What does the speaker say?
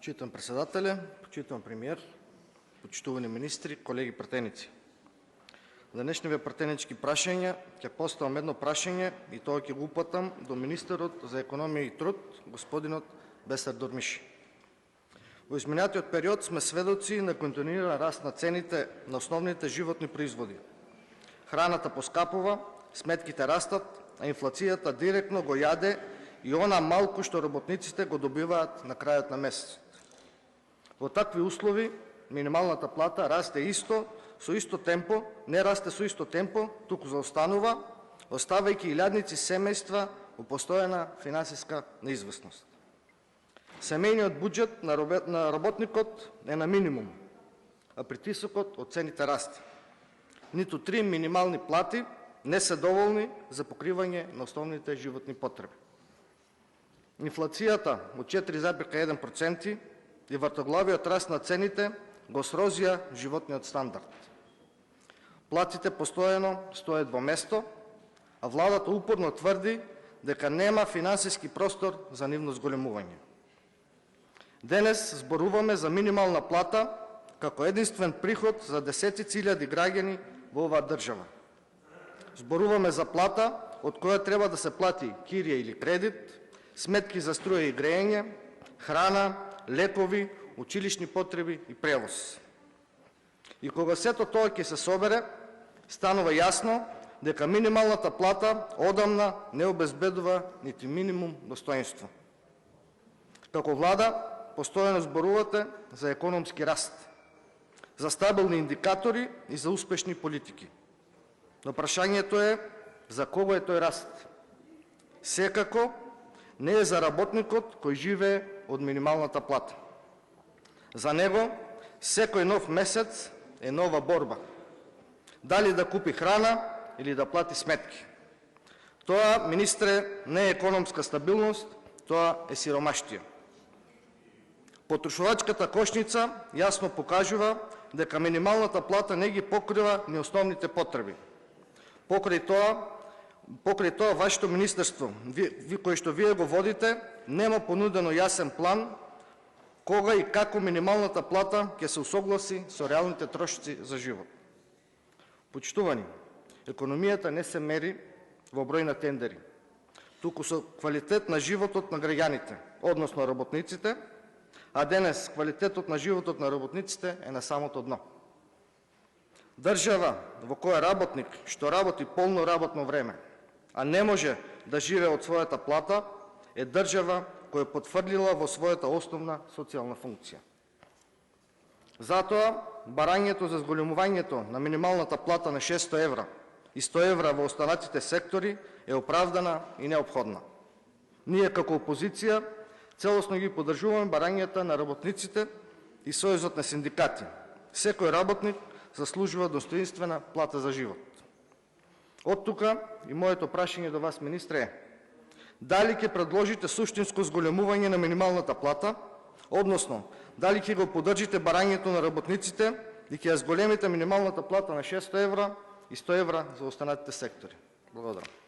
Почитам председателя, почитам премиер, почитувани министри, колеги пратеници. За днешниве пратенички прашања ќе поставам едно прашање и тоа ќе го упатам до министерот за економија и труд, господинот Бесар Дурмиши. Во изминатиот период сме сведоци на континуиран раст на цените на основните животни производи. Храната поскапува, сметките растат, а инфлацијата директно го јаде и она малку што работниците го добиваат на крајот на месецот. Во такви услови минималната плата расте со исто темпо, не расте со исто темпо, туку заостанува, оставајќи илјадници семејства во постојана финансиска неизвестност. Семејниот буџет на работникот е на минимум, а притисокот од цените расте. Ниту 3 минимални плати не се доволни за покривање на основните животни потреби. Инфлацијата од 4,1% и вртоглавиот раст на цените го срозија животниот стандард. Платите постојано стојат во место, а владата упорно тврди дека нема финансиски простор за нивно зголемување. Денес зборуваме за минимална плата како единствен приход за десетици илјади граѓани во оваа држава. Зборуваме за плата од која треба да се плати кирија или кредит, сметки за струја и грејење, храна, лекови, училишни потреби и превоз. И кога сето тоа ќе се собере, станува јасно дека минималната плата одамна не обезбедува нити минимум достоинство. Како влада, постојано зборувате за економски раст, за стабилни индикатори и за успешни политики. Но прашањето е за кого е тој раст? Секако не е за работникот кој живее од минималната плата. За него секој нов месец е нова борба. Дали да купи храна или да плати сметки. Тоа, министре, не е економска стабилност, тоа е сиромаштија. Потрошувачката кошница јасно покажува дека минималната плата не ги покрива ни основните потреби. Покрај тоа вашето министерство, кој што вие го водите, нема понудено јасен план кога и како минималната плата ќе се усогласи со реалните трошоци за живот. Почитувани, економијата не се мери во број на тендери, туку со квалитет на животот на граѓаните, односно работниците, а денес квалитетот на животот на работниците е на самото дно. Држава во која работник што работи полно работно време, а не може да живее од својата плата, е држава која потврдила во својата основна социјална функција. Затоа, барањето за зголемувањето на минималната плата на 600 евра и 100 евра во останатите сектори е оправдана и неопходна. Ние како опозиција целосно ги поддржуваме барањата на работниците и Сојузот на синдикати. Секој работник заслужува достоинствена плата за живот. Од тука и моето прашање до вас, министре, е: дали ќе предложите суштинско зголемување на минималната плата, односно, дали ќе го поддржите барањето на работниците и ќе ја зголемите минималната плата на 600 евра и 100 евра за останатите сектори? Благодарам.